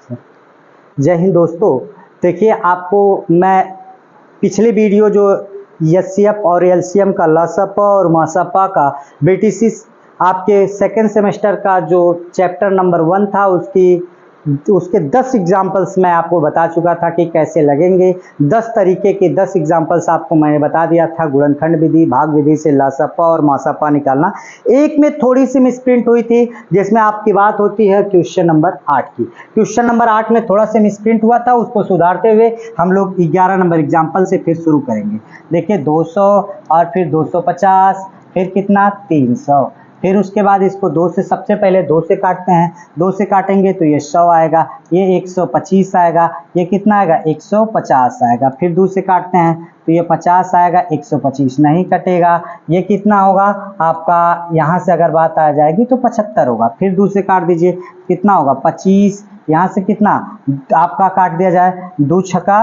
जय हिंद दोस्तों। देखिए, आपको मैं पिछले वीडियो जो एचसीएफ और एलसीएम का लसपा और मसपा का बीटीसी आपके सेकेंड सेमेस्टर का जो चैप्टर नंबर 1 था उसके 10 एग्जाम्पल्स मैं आपको बता चुका था कि कैसे लगेंगे। 10 तरीके के 10 एग्जाम्पल्स आपको मैंने बता दिया था। गुणनखंड विधि, भाग विधि से लसपा और मसपा निकालना। एक में थोड़ी सी मिसप्रिंट हुई थी, जिसमें आपकी बात होती है क्वेश्चन नंबर 8 की। क्वेश्चन नंबर 8 में थोड़ा सा मिसप्रिंट हुआ था, उसको सुधारते हुए हम लोग 11 नंबर एग्जाम्पल से फिर शुरू करेंगे। देखिए, 200 और फिर 250, फिर कितना 300, फिर उसके बाद इसको 2 से, सबसे पहले 2 से काटते हैं। 2 से काटेंगे तो ये 100 आएगा, ये 125 आएगा, ये कितना आएगा 150 आएगा। फिर 2 से काटते हैं तो ये 50 आएगा, 125 नहीं कटेगा, ये कितना होगा आपका, यहाँ से अगर बात आ जाएगी तो 75 होगा। फिर 2 से काट दीजिए, कितना होगा 25, यहाँ से कितना आपका काट दिया जाए 2 छक्का,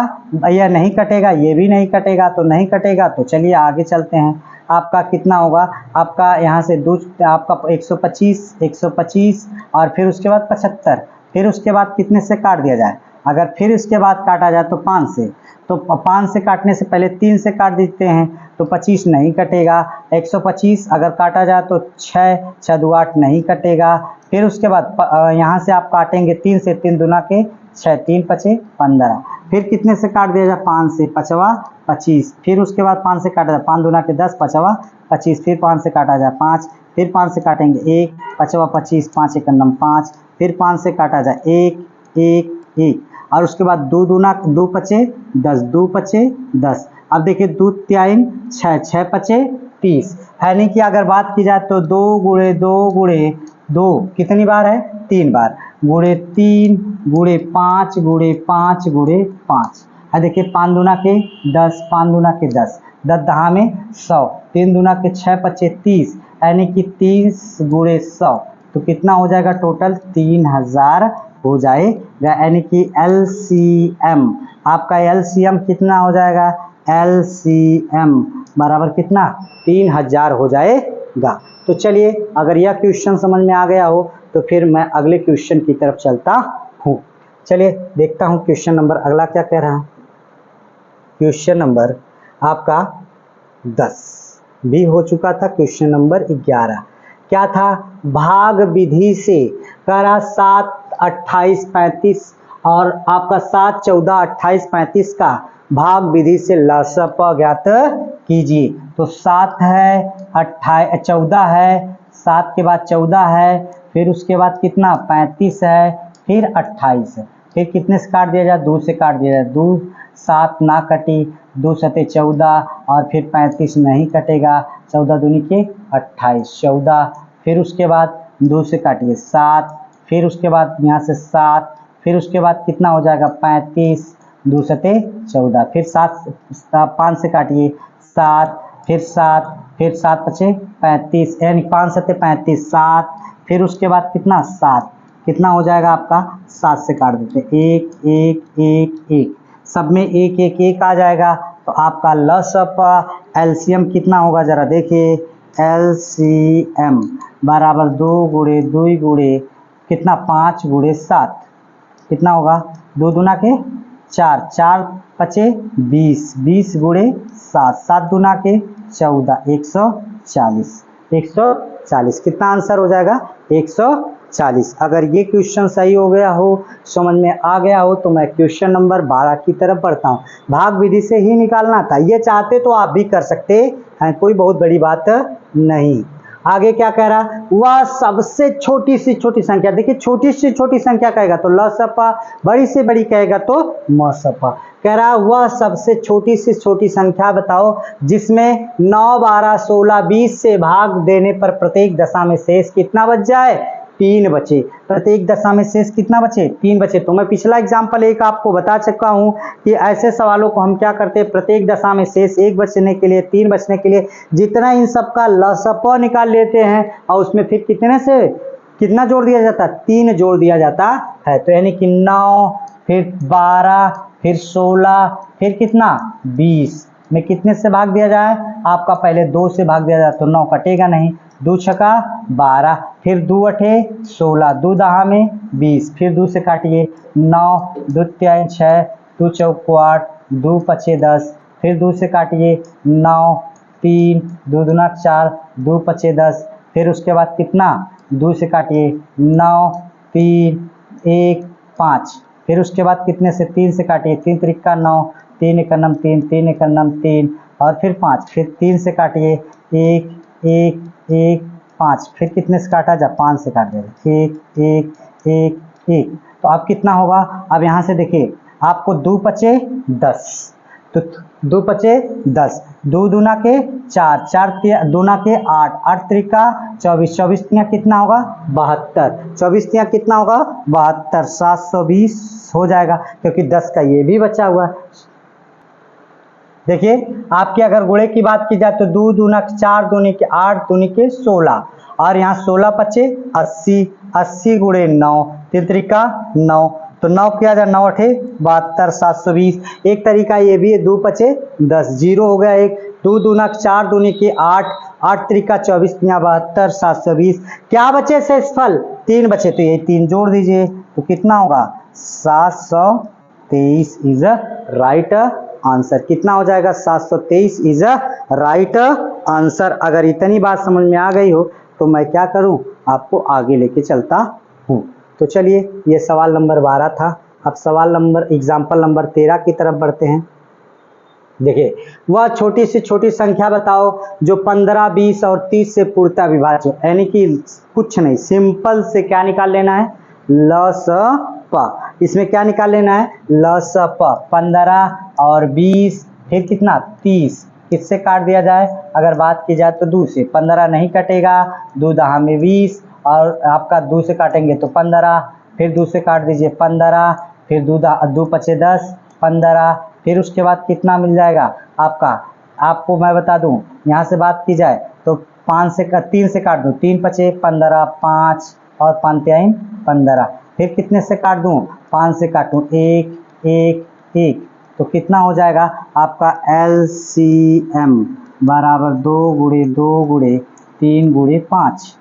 यह नहीं कटेगा, ये भी नहीं कटेगा, तो नहीं कटेगा तो चलिए आगे चलते हैं। आपका कितना होगा, आपका यहाँ से 2 आपका 125 और फिर उसके बाद 75, फिर उसके बाद कितने से काट दिया जाए, अगर फिर उसके बाद काटा जाए तो 5 से, तो 5 से काटने से पहले 3 से काट देते हैं तो 25 नहीं कटेगा। 125 अगर काटा जाए तो 6 2 8 नहीं कटेगा। फिर उसके बाद यहाँ से आप काटेंगे 3 से, 3 दूना के 6, 3 5 15, फिर कितने से काट दिया जाए 5 से, 5 25, फिर उसके बाद 5 से काटा जाए 5 दूना के 10, 5 25, फिर 5 से काटा जाए 5, फिर 5 से काटेंगे 1, 5 25, 5 1 5, फिर 5 से काटा जाए 1 1 1, और उसके बाद 2 दूना 2 पचे 10, 2 पचे 10। अब देखिए 2 3 6, 6 पचे 30, यानी कि अगर बात की जाए तो 2 गुणे 2 गुणे 2 कितनी बार है 3 बार, गुणे 3 गुणे 5 गुणे 5 गुणे 5। है देखिए 5 दूना के 10, 5 दूना के 10, 10 दहा में 100, 3 दूना के 6 पचे 30, यानी कि 30 गुणे 100, तो कितना हो जाएगा टोटल 3000 हो जाएगा। यानी कि LCM आपका LCM कितना हो जाएगा, LCM बराबर कितना 3000 हो जाएगा। तो चलिए, अगर यह क्वेश्चन समझ में आ गया हो तो फिर मैं अगले क्वेश्चन की तरफ चलता हूँ। चलिए देखता हूँ क्वेश्चन नंबर अगला क्या कह रहा है। क्वेश्चन नंबर आपका 10 भी हो चुका था। क्वेश्चन नंबर 11 क्या था, भाग विधि से करा 7 28 35 और आपका 7 14 28 35 का भाग विधि से लसपा ज्ञात कीजिए। तो 7 है, 14 है, 7 के बाद 14 है, फिर उसके बाद कितना 35 है, फिर 28 है, फिर कितने से काट दिया जाए 2 से काट दिया जाए, 2 7 ना कटी, 2 सते 14 और फिर 35 नहीं कटेगा, 14 दूनी के 28 14, फिर उसके बाद 2 से काटिए 7, फिर उसके बाद यहाँ से 7, फिर उसके बाद कितना हो जाएगा 35, 2 सते 14, फिर 5 से काटिए 7, फिर 7, फिर 7 पचे 35, यानी 5 सते 35 7, फिर उसके बाद कितना 7, कितना हो जाएगा आपका 7 से काट देते 1 1 1 1, सब में 1 1 1 आ जाएगा। तो आपका लसपा LCM कितना होगा जरा देखिए, LCM बराबर 2 गुणे 2 गुणे कितना 5 गुणे 7, कितना होगा 2 दूना के 4, 4 पचे 20, 20 गुणे 7, 7 दूना के 14, 140, 140 कितना आंसर हो जाएगा 140। अगर ये क्वेश्चन सही हो गया हो, समझ में आ गया हो, तो मैं क्वेश्चन नंबर 12 की तरफ बढ़ता हूँ। भाग विधि से ही निकालना था, ये चाहते तो आप भी कर सकते हैं, कोई बहुत बड़ी बात नहीं। आगे क्या कह रहा, वह सबसे छोटी से छोटी संख्या, देखिए छोटी से छोटी संख्या कहेगा तो लसपा, बड़ी से बड़ी कहेगा तो मसपा। कह रहा वह सबसे छोटी से छोटी संख्या बताओ जिसमें 9 12 16 20 से भाग देने पर प्रत्येक दशा में शेष कितना बच जाए, 3 बचे। प्रत्येक दशा में शेष कितना बचे, 3 बचे। तो मैं पिछला एग्जाम्पल एक आपको बता चुका हूं कि ऐसे सवालों को हम क्या करते हैं, प्रत्येक दशा में शेष 1 बचने के लिए, 3 बचने के लिए जितना इन सब का लसपा निकाल लेते हैं और उसमें फिर कितने से कितना जोड़ दिया जाता है, 3 जोड़ दिया जाता है। तो यानी कि 9 फिर 12 फिर 16 फिर कितना 20 में कितने से भाग दिया जाए, आपका पहले 2 से भाग दिया जाए तो 9 कटेगा नहीं, दो छका 12, फिर 2 अठे 16, 2 दहा में 20, फिर 2 से काटिए 9, 2 तिहाई 6, 2 चौको 8, 2 पचे 10, फिर 2 से काटिए 9, 3, 2 दूना 4, 2 पचे 10, फिर उसके बाद कितना 2 से काटिए 9, 3, 1, 5, फिर उसके बाद कितने से 3 से काटिए 3 त्रिका 9, 3 एक नम 3, 3 एक नम 3, और फिर 5, फिर 3 से काटिए 1, 1, 1, 5, फिर कितने से काटा जा 5 से काट देगा 1, 1, 1, 1। तो अब कितना होगा, अब यहाँ से देखिए आपको 2 पचे 10, तो 2 पचे 10, 2 दूना के 4, 4 दूना के 8, 8 त्रिका 24, 24 तिया कितना होगा 72, 24 तिया कितना होगा 72, 720 हो जाएगा, क्योंकि 10 का ये भी बचा हुआ है। देखिए आपके अगर गुणे की बात की जाए तो 2 दूना 4 दूनी के 8 दूनी के 16, और यहाँ 16 पचे 80, 80 गुणे 9, 3 त्रिका 9, तो 9 किया जाए 9 अठे 72, 720। एक तरीका ये भी है 2 पचे 10, 0 हो गया एक, 2 दूना 4 दूनी के 8, 8 त्रिका 24 तिया 72, 720। क्या बचे शेषफल 3 बचे, तो ये 3 जोड़ दीजिए तो कितना होगा 723 इज अ राइट आंसर। कितना हो जाएगा 723 इज अ राइट आंसर। अगर इतनी बात समझ में आ गई हो तो मैं क्या करूं, आपको आगे लेके चलता हूं। तो चलिए ये सवाल नंबर 12 था। अब सवाल नंबर एग्जाम्पल नंबर 13 की तरफ बढ़ते हैं। देखिए वह छोटी से छोटी संख्या बताओ जो 15, 20 और 30 से पूर्णतः विभाज्य हो, यानी कि कुछ नहीं, सिंपल से क्या निकाल लेना है लसप। इसमें क्या निकाल लेना है लसप। 15 और 20 फिर कितना 30, किससे काट दिया जाए, अगर बात की जाए तो 2 से। 15 नहीं कटेगा, 2 दहा में 20, और आपका 2 से काटेंगे तो 15, फिर 2 से काट दीजिए 15, फिर 2 पचे 10, 15, फिर उसके बाद कितना मिल जाएगा आपका, आपको मैं बता दूं यहाँ से बात की जाए तो 3 से काट दूं, 3 पचे 15, 5 और 5 तिहाई 15, फिर कितने से काट दूं 5 से काटूं 1, 1, 1, तो कितना हो जाएगा आपका LCM बराबर 2 गुणे 2 गुणे 3 गुणे 5।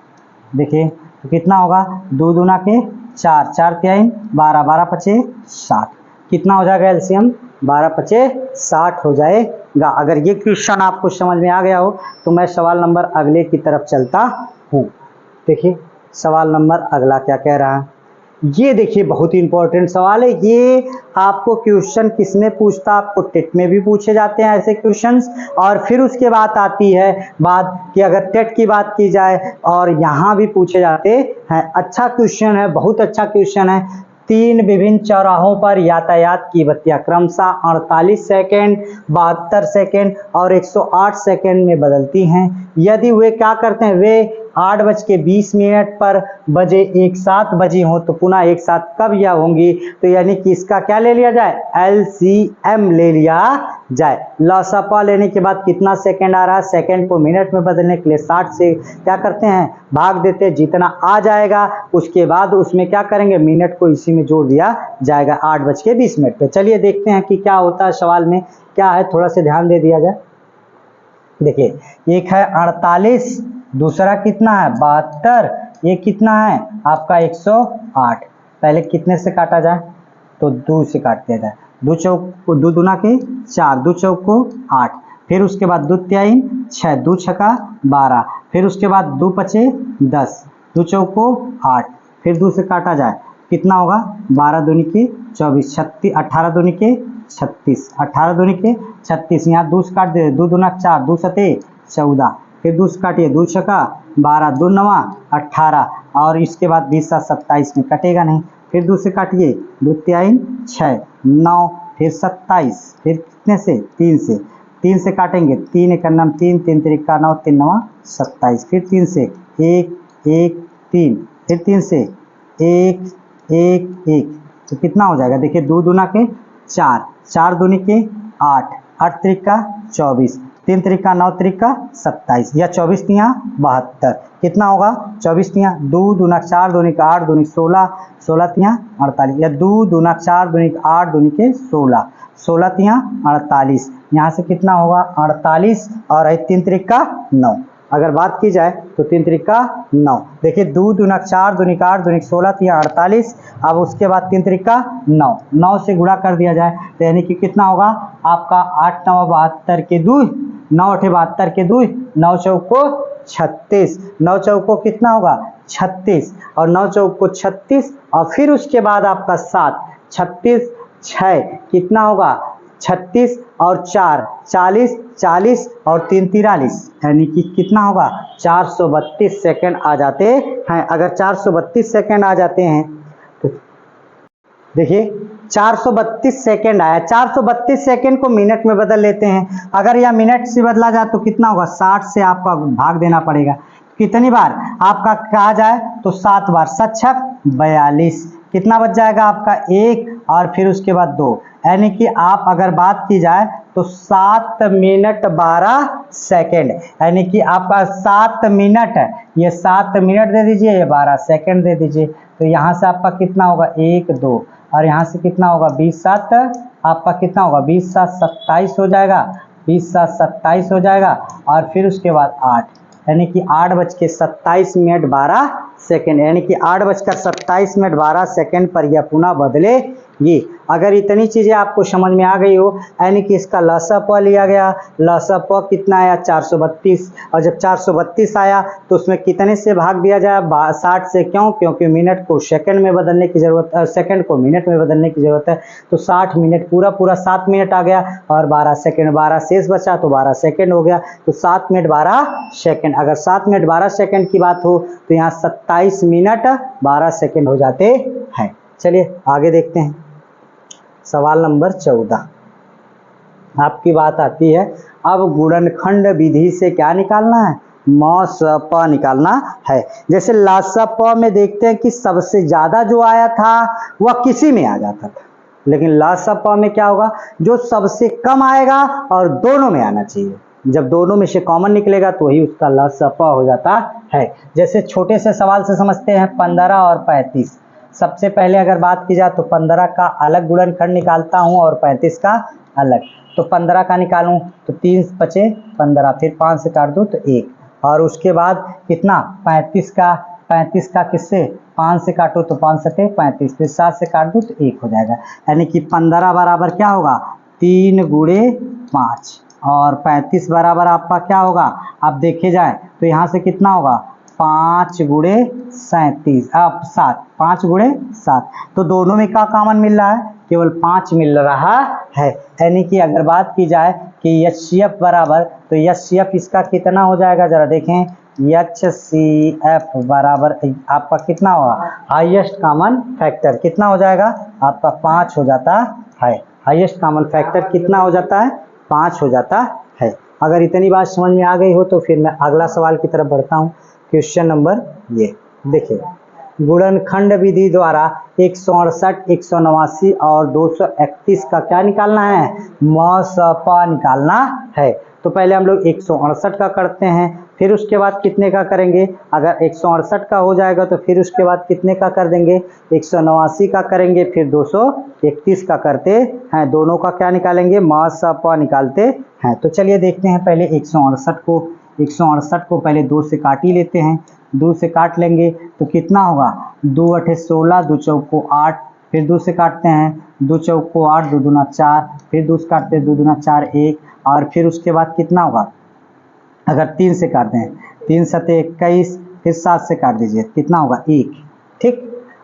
देखिए तो कितना होगा 2 दूना के 4, 4 तिहाई 12, 12 पचे 60, कितना हो जाएगा LCM 12 पचे 60 हो जाएगा। अगर ये क्वेश्चन आपको समझ में आ गया हो तो मैं सवाल नंबर अगले की तरफ चलता हूँ। देखिए सवाल नंबर अगला क्या कह रहा है, ये देखिए बहुत ही इंपॉर्टेंट सवाल है। ये आपको क्वेश्चन किसमें पूछता, आपको टेट में भी पूछे जाते हैं ऐसे क्वेश्चंस, और फिर उसके बाद आती है बात कि अगर टेट की बात की जाए और यहाँ भी पूछे जाते हैं। अच्छा क्वेश्चन है, बहुत अच्छा क्वेश्चन है। 3 विभिन्न चौराहों पर यातायात की बत्तियां क्रमशः 48 सेकेंड, 72 सेकेंड और 108 सेकेंड में बदलती हैं। यदि वे क्या करते हैं, वे 8:20 पर बजे एक साथ बजी हो तो पुनः एक साथ कब यह होंगी, तो यानी कि इसका क्या ले लिया जाए LCM ले लिया जाए। लसपा लेने के बाद कितना सेकंड आ रहा है, सेकंड को मिनट में बदलने के लिए 60 से क्या करते हैं भाग देते हैं, जितना आ जाएगा उसके बाद उसमें क्या करेंगे मिनट को इसी में जोड़ दिया जाएगा 8:20 पे। चलिए देखते हैं कि क्या होता है, सवाल में क्या है, थोड़ा सा ध्यान दे दिया जाए। देखिए एक है 48, दूसरा कितना है 72, ये कितना है आपका 108। पहले कितने से काटा जाए तो 2 से काट दिया जाए, 2 चौक को 2 दूना के 4, 2 चौक को 8, फिर उसके बाद 2 तिहाई 6, 2 छका 12, फिर उसके बाद 2 पचे 10, 2 चौक को 8, फिर 2 से काटा जाए कितना होगा 12 दूनी के 24, 36, 18 दूनी के 36, 18 दूनी के 36, यहाँ 2 से काट दे, 2 दूना 4, 2 सते 14, फिर 2 से काटिए 2 छका 12, 2 नवा 18, और इसके बाद 20 7 27 में कटेगा नहीं, फिर 2 से काटिए 2 तिहाई 6, 9, फिर 27, फिर कितने से 3 से काटेंगे 3 एक नम 3, 3 त्रिका 9, 3 नवा 27, फिर 3 से 1 1 3, फिर 3 से 1 1 1, तो कितना हो जाएगा, देखिए 2 दूना के 4, 4 दूनी के 8, 8 त्रिका 24, 3 त्रिका 9 त्रिका 27, या 24 तिया 72, कितना होगा 24 तिया 2 दूना 4 दूनी का 8 दूनी 16, 16 तिया 48, या 2 दूना 4 दूनी का 8 दूनी के 16, 16 तिया 48, यहाँ से कितना होगा 48 और 3 त्रिका 9, अगर बात की जाए तो 3 त्रिका 9। देखिए 2 दूना 4, दूनी 8, दूनी 16, 3 48। अब उसके बाद 3 त्रिका 9, 9 से गुणा कर दिया जाए तो यानी कि कितना होगा आपका 8 9 72 के 2, 9 8 72 के 2, 9 चौको 36, 9 चौको कितना होगा 36, और 9 चौको 36, और फिर उसके बाद आपका 7, 36 6 कितना होगा 36 और 4 40, 40 और 3 43, यानी कि कितना होगा 432 सेकंड आ जाते हैं। अगर 432 सेकंड आ जाते हैं तो देखिए 432 सेकंड आया, 432 सेकंड को मिनट में बदल लेते हैं। अगर यह मिनट से बदला जाए तो कितना होगा 60 से आपका भाग देना पड़ेगा। कितनी बार आपका कहा जाए तो 7 बार, 7 छक 42, कितना बच जाएगा आपका 1 और फिर उसके बाद 2, यानी कि आप अगर बात की जाए तो 7 मिनट 12 सेकंड, यानी कि आपका 7 मिनट, ये 7 मिनट दे दीजिए, ये 12 सेकंड दे दीजिए, तो यहाँ से आपका कितना होगा 1 2, और यहाँ से कितना होगा 20 7, आपका कितना होगा 20 7 27 हो जाएगा, 20 7 27 हो जाएगा, और फिर उसके बाद 8, यानी कि 8:27 12 सेकेंड, यानी कि 8:27 12 सेकेंड पर यह पुनः बदलेगी। अगर इतनी चीज़ें आपको समझ में आ गई हो, यानी कि इसका लसप लिया गया, लसप कितना आया 432, और जब 432 आया तो उसमें कितने से भाग दिया जाए 60 से, क्यों, क्योंकि मिनट को सेकंड में बदलने की ज़रूरत है, सेकंड को मिनट में बदलने की ज़रूरत है, तो 60 मिनट पूरा 7 मिनट आ गया, और 12 सेकंड, 12 शेष बचा तो 12 सेकंड हो गया, तो 7 मिनट 12 सेकंड। अगर 7 मिनट 12 सेकंड की बात हो तो यहाँ 27 मिनट 12 सेकंड हो जाते हैं। चलिए आगे देखते हैं। सवाल नंबर 14 आपकी बात आती है, अब गुणनखंड विधि से क्या निकालना है, म स प निकालना है। जैसे ला स प में देखते हैं कि सबसे ज़्यादा जो आया था वह किसी में आ जाता था, लेकिन ला स प में क्या होगा, जो सबसे कम आएगा और दोनों में आना चाहिए, जब दोनों में से कॉमन निकलेगा तो वही उसका ला स प हो जाता है। जैसे छोटे से सवाल से समझते हैं 15 और 35। सबसे पहले अगर बात की जाए तो 15 का अलग गुणनखंड निकालता हूं और 35 का अलग। तो 15 का निकालूं तो 3 बचे 15, फिर 5 से काट दूं तो 1, और उसके बाद कितना 35 का किससे 5 से काटो तो 5 सते 35, फिर 7 से काट दूं तो 1 हो जाएगा, यानी कि 15 बराबर क्या होगा 3 गुणे 5, और 35 बराबर आपका क्या होगा, आप देखे जाए तो यहाँ से कितना होगा 5 गुणे 37, अब 7, 5 गुणे 7, तो दोनों में क्या कॉमन मिल रहा है, केवल 5 मिल रहा है। यानी कि अगर बात की जाए कि HCF बराबर, तो HCF इसका कितना हो जाएगा, जरा देखें, HCF बराबर आपका कितना होगा, हाईएस्ट कॉमन फैक्टर कितना हो जाएगा आपका 5 हो जाता है। हाईएस्ट कॉमन फैक्टर कितना हो जाता है 5 हो जाता है। अगर इतनी बात समझ में आ गई हो तो फिर मैं अगला सवाल की तरफ बढ़ता हूँ। क्वेश्चन नंबर ये देखिए, गुणनखंड विधि द्वारा 168, 189 और 231 का क्या निकालना है, म स प निकालना है। तो पहले हम लोग 168 का करते हैं, फिर उसके बाद कितने का करेंगे, अगर 168 का हो जाएगा तो फिर उसके बाद कितने का कर देंगे 189 का करेंगे, फिर 231 का करते हैं, दोनों का क्या निकालेंगे म स प निकालते हैं। तो चलिए देखते हैं, पहले 168 को पहले 2 से काट ही लेते हैं, 2 से काट लेंगे तो कितना होगा 2 8 16, 2 चौको 8, फिर 2 से काटते हैं, 2 चौको 8, 2 दूना 4, फिर 2 से काटते हैं 2 दूना 4 1, और फिर उसके बाद कितना होगा, अगर 3 से काटते हैं 3 सते 21, फिर 7 से काट दीजिए कितना होगा 1, ठीक।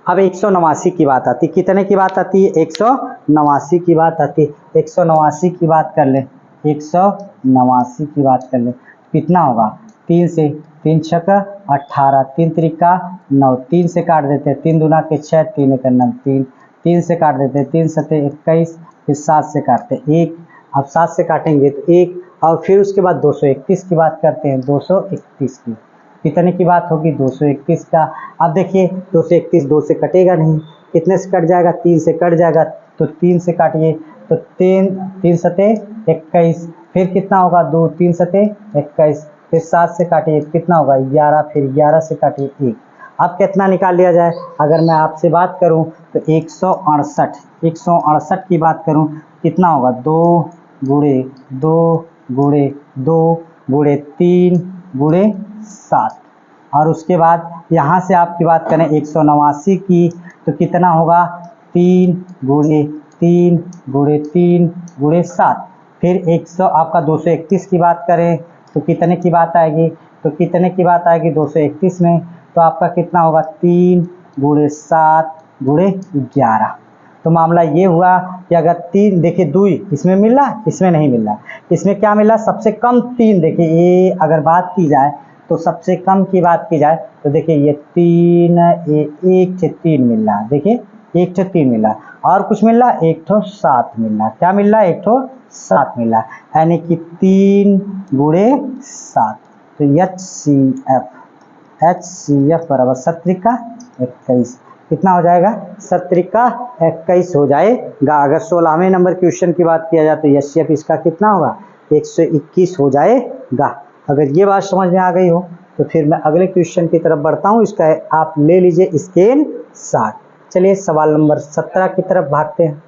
अब 189 की बात आती, कितने की बात आती है 189 की बात आती है। 189 की बात कर ले, 189 की बात कर ले, कितना होगा 3 से 3 छक 18, 3 त्रिका 9, 3 से काट देते हैं, 3 दूना के 6, 3 एक 9 3, 3 से काट देते हैं, 3 सते 21, फिर 7 से काटते 1, अब 7 से काटेंगे तो 1, और फिर उसके बाद 231 की बात करते हैं, 231 की कितने की बात होगी 231 का। अब देखिए 231 2 से कटेगा नहीं, कितने से कट जाएगा 3 से कट जाएगा, तो 3 से काटिए तो 3 सते 21, फिर कितना होगा 2 3 सते 21, फिर 7 से काटिए कितना होगा 11, फिर 11 से काटिए 1। अब कितना निकाल लिया जाए, अगर मैं आपसे बात करूं तो 168 की बात करूं कितना होगा 2 गुणे 2 गुणे 2 गुणे 3 गुणे 7 और उसके बाद यहाँ से आपकी बात करें 189 की तो कितना होगा 3 गुणे 3 गुणे 3 गुणे 7। फिर 100 आपका 231 की बात करें तो कितने की बात आएगी, तो कितने की बात आएगी 231 में, तो आपका कितना होगा 3 गुणे 7 गुणे 11। तो मामला ये हुआ कि अगर 3 देखिए 2 इसमें मिल रहा, इसमें नहीं मिल रहा, इसमें क्या मिला सबसे कम 3। देखिए ये अगर बात की जाए तो सबसे कम की बात की जाए तो देखिए ये 3 1 से 3 मिल रहा है, देखिए 1 से 3 मिल रहा है और कुछ मिल रहा है 1 ठो 7 मिल रहा है, क्या मिल रहा है 1 ठो 7 मिल रहा है, यानी कि 3 गुणे 7। तो HCF बराबर 7×21 कितना हो जाएगा 7×21 हो जाएगा। अगर 16वें नंबर क्वेश्चन की बात किया जाए तो HCF इसका कितना होगा 121 हो जाएगा। अगर ये बात समझ में आ गई हो तो फिर मैं अगले क्वेश्चन की तरफ बढ़ता हूँ, इसका आप ले लीजिए स्क्रीन शॉट। चलिए सवाल नंबर 17 की तरफ भागते हैं।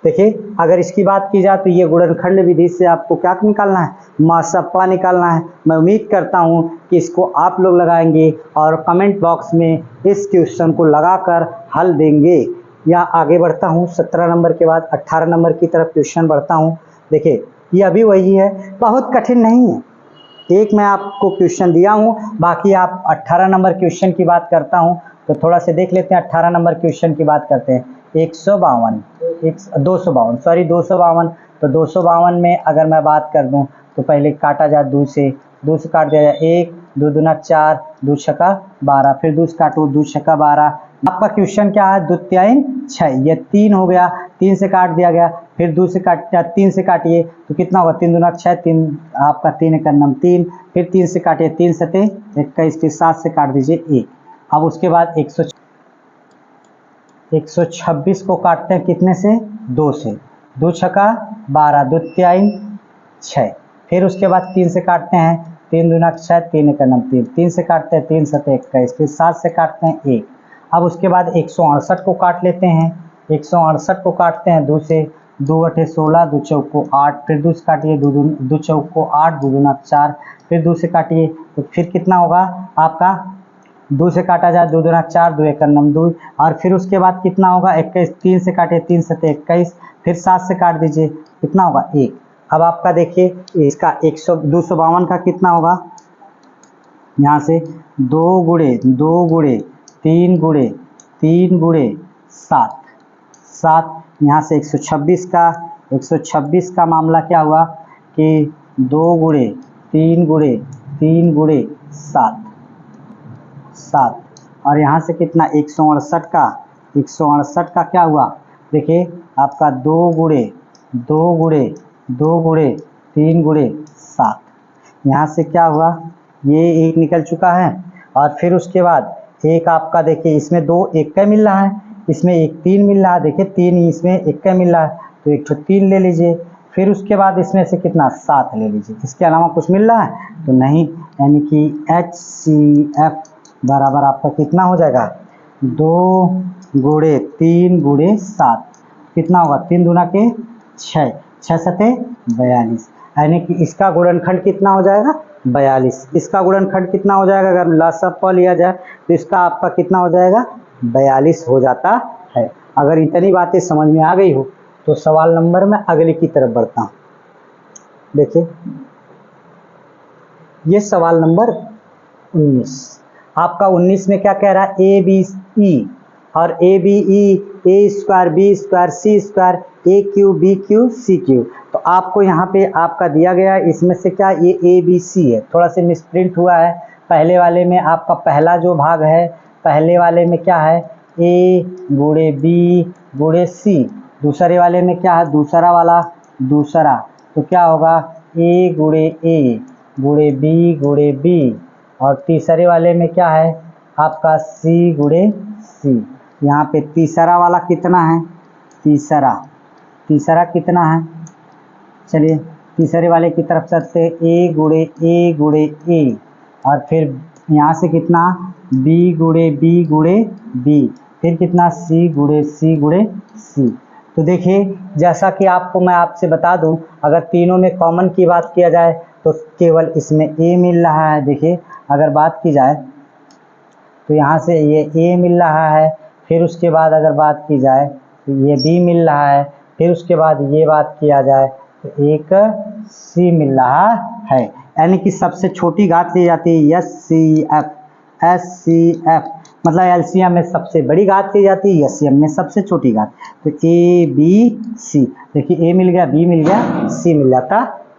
देखिए अगर इसकी बात की जाए तो ये गुणनखंड विधि से आपको क्या निकालना है, मासप्पा निकालना है। मैं उम्मीद करता हूँ कि इसको आप लोग लगाएंगे और कमेंट बॉक्स में इस क्वेश्चन को लगाकर हल देंगे। या आगे बढ़ता हूँ 17 नंबर के बाद 18 नंबर की तरफ क्वेश्चन बढ़ता हूँ। देखिए ये अभी वही है, बहुत कठिन नहीं है, एक मैं आपको क्वेश्चन दिया हूँ, बाकी आप 18 नंबर क्वेश्चन की बात करता हूँ तो थोड़ा से देख लेते हैं। 18 नंबर क्वेश्चन की बात करते हैं। 252 तो 252 में अगर मैं बात कर दूं तो पहले काटा जाए 2 से काट दिया जाए 1 2 दूना 4 2 छक्का 12, फिर 2 से काटो 2 छक्का 12। आपका क्वेश्चन क्या है 2 3 6, ये 3 हो गया, 3 से काट दिया गया, फिर 2 से काट 3 से काटिए तो कितना होगा 3 दूना 6, 3 आपका 3 एक नम 3, फिर 3 से काटिए 3 सते 21, फिर 7 से काट दीजिए 1। अब उसके बाद 126 को काटते हैं कितने से 2 से, 2 छक्का 12 2 3 6, फिर उसके बाद 3 से काटते हैं 3 दूना 6 3 एक नम 3, 3 से काटते हैं 3 सते 21, फिर 7 से काटते हैं 1। अब उसके बाद 168 को काट लेते हैं, 168 को काटते हैं 2 से, 2 अठे 16 2 चौको 8, फिर 2 से काटिए 2 चौको 8 2 दूना 4, फिर 2 से काटिए तो फिर कितना होगा आपका 2 से काटा जाए 2 दूना 4 2 एक नम 2, और फिर उसके बाद कितना होगा 21, 3 से काटिए 3 सते 21, फिर 7 से काट दीजिए कितना होगा 1। अब आपका देखिए इसका 252 का कितना होगा, यहाँ से 2 गुणे 3 गुणे 3 गुणे 7, यहाँ से 126 का मामला क्या हुआ कि 2 गुणे 3 गुणे 7 और यहाँ से कितना 168 का क्या हुआ, देखिए आपका 2 गुणे 3 गुणे 7, यहाँ से क्या हुआ ये 1 निकल चुका है। और फिर उसके बाद एक आपका देखिए इसमें 2 1 का मिल रहा है, इसमें 1 3 मिल रहा है, देखिए 3 इसमें 1 का मिल रहा है तो 1 3 ले लीजिए, फिर उसके बाद इसमें से कितना 7 ले लीजिए, इसके अलावा कुछ मिल रहा है तो नहीं, यानी कि HCF बराबर आपका कितना हो जाएगा 2 गुणे 3 गुणे 7, कितना होगा 3 दूना के 6 6 सते 42, यानी कि इसका गुणनखंड कितना हो जाएगा 42। इसका गुणनखंड कितना हो जाएगा अगर लसापा लिया जाए तो इसका आपका कितना हो जाएगा 42 हो जाता है। अगर इतनी बातें समझ में आ गई हो तो सवाल नंबर में अगले की तरफ बढ़ता हूँ। देखिए ये सवाल नंबर 19, आपका 19 में क्या कह रहा है ABE और ABE A square B square C square AQ BQ CQ। तो आपको यहाँ पे आपका दिया गया है इसमें से क्या ये ABC है, थोड़ा सा मिसप्रिंट हुआ है। पहले वाले में आपका पहला जो भाग है, पहले वाले में क्या है A गुणे B गुणे C, दूसरे वाले में क्या है दूसरा वाला दूसरा, तो क्या होगा A गुणे A गुणे B गुणे B, और तीसरे वाले में क्या है आपका C गुणे C। यहाँ पे तीसरा वाला कितना है, तीसरा कितना है, चलिए तीसरे वाले की तरफ चलते हैं A गुणे A और फिर यहाँ से कितना B गुणे B, फिर कितना C गुणे C। तो देखिए जैसा कि आपको मैं आपसे बता दूं, अगर तीनों में कॉमन की बात किया जाए तो केवल इसमें a मिल रहा है। देखिए अगर बात की जाए तो यहाँ से ये a मिल रहा है, फिर उसके बाद अगर बात की जाए तो ये b मिल रहा है, फिर उसके बाद ये बात किया जाए तो एक c मिल रहा है। यानी कि सबसे छोटी घात ली जाती है SCF। SCF मतलब एलसीएम में सबसे बड़ी घात ली जाती है, एलसीएम में सबसे छोटी घात। तो A B C, देखिए A मिल गया, B मिल गया, C मिल जाता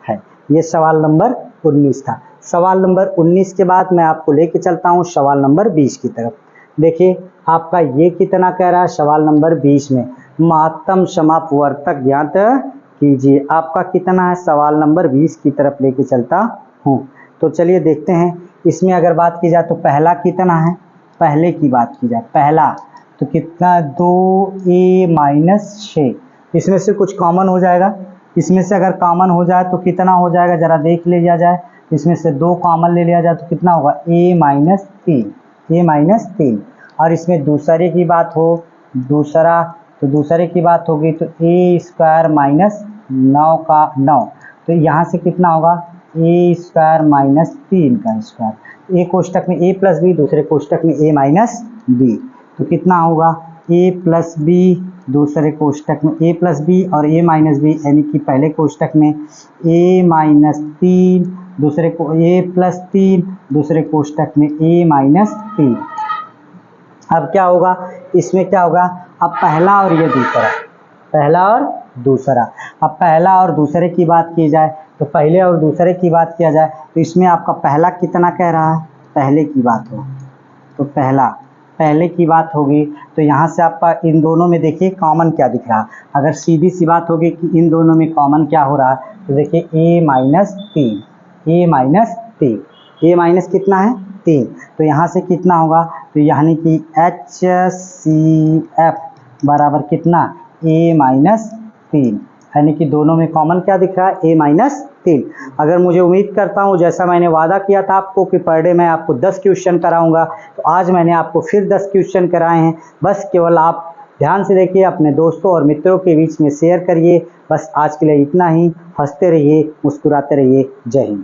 है। ये सवाल नंबर 19 था। सवाल नंबर 19 के बाद मैं आपको लेके चलता हूँ सवाल नंबर 20 की तरफ। देखिए आपका ये कितना कह रहा है सवाल नंबर 20 में, महत्तम समापवर्तक ज्ञात कीजिए। आपका कितना है सवाल नंबर 20 की तरफ लेके चलता हूँ। तो चलिए देखते हैं। इसमें अगर बात की जाए तो पहला कितना है, पहले की बात की जाए, पहला तो कितना 2a - 6। इसमें से कुछ कॉमन हो जाएगा, इसमें से अगर कॉमन हो जाए तो कितना हो जाएगा जरा देख लिया जाए। इसमें से 2 कॉमन ले लिया जाए तो कितना होगा a - 3। और इसमें दूसरे की बात हो, दूसरा तो दूसरे की बात होगी तो a² - 9 का 9। तो यहाँ से कितना होगा a² - 3 का स्क्वायर। एक कोष्टक में a + b, दूसरे कोष्टक में a - b। तो कितना होगा a + b, दूसरे कोष्टक में a + b और a - b, यानी कि पहले कोष्टक में a - 3, दूसरे को a + 3, दूसरे कोष्टक में a - 3। अब क्या होगा इसमें, क्या होगा अब पहला और ये दूसरा, पहला और दूसरा। अब पहला और दूसरे की बात की जाए तो पहले और दूसरे की बात किया जाए तो इसमें आपका पहला कितना कह रहा है, पहले की बात हो तो पहले की बात होगी तो यहाँ से आपका इन दोनों में देखिए कॉमन क्या दिख रहा है। अगर सीधी सी बात होगी कि इन दोनों में कॉमन क्या हो रहा है तो देखिए a - 3, a माइनस कितना है 3। तो यहाँ से कितना होगा तो यानी कि HCF बराबर कितना a - 3, यानी कि दोनों में कॉमन क्या दिख रहा है a - 3। अगर मुझे उम्मीद करता हूँ जैसा मैंने वादा किया था आपको कि पर डे मैं आपको 10 क्वेश्चन कराऊंगा, तो आज मैंने आपको फिर 10 क्वेश्चन कराए हैं। बस केवल आप ध्यान से देखिए, अपने दोस्तों और मित्रों के बीच में शेयर करिए। बस आज के लिए इतना ही। हंसते रहिए, मुस्कुराते रहिए। जय हिंद।